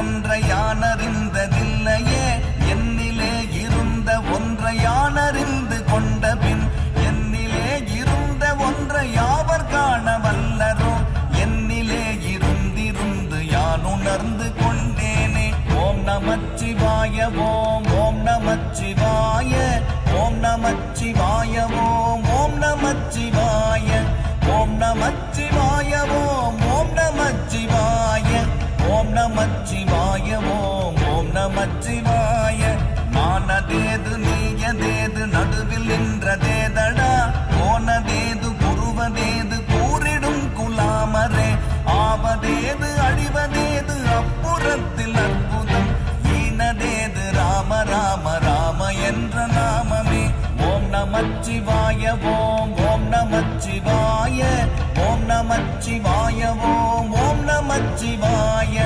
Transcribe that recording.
ஒன்றை யானறிந்ததில்லையே என்னிலே இருந்த ஒன்றை யானறிந்து கொண்ட பின் என்னிலே இருந்த ஒன்றை யாவர் காண வல்லரோ என்னிலே இருந்திருந்து யான் உணர்ந்து கொண்டேனே. ஓம் நமச்சிவாய ஓம் ஓம் நமச்சிவாய ஓம் நமச்சிவாய ஓம் ஓம் நமச்சிவாய ஓம் நமச்சிவாய ஓம் ஓம் நமச்சிவாய ஓம் நமச்சிவாய ஓம் ஓம் நமச்சிவாய. நானதேது நீயதேது நடுவில் நின்றதேதடா போனதேது புருவதேது கூறிடும் குலாமரே ஆவதேது அழிவதேது அப்புறத்தில் அற்புதம் ஈனதேது ராம ராம ராம என்ற நாமமே. ஓம் நமச்சிவாய ஓம் ஓம் நமச்சிவாய ஓம் நமச்சிவாய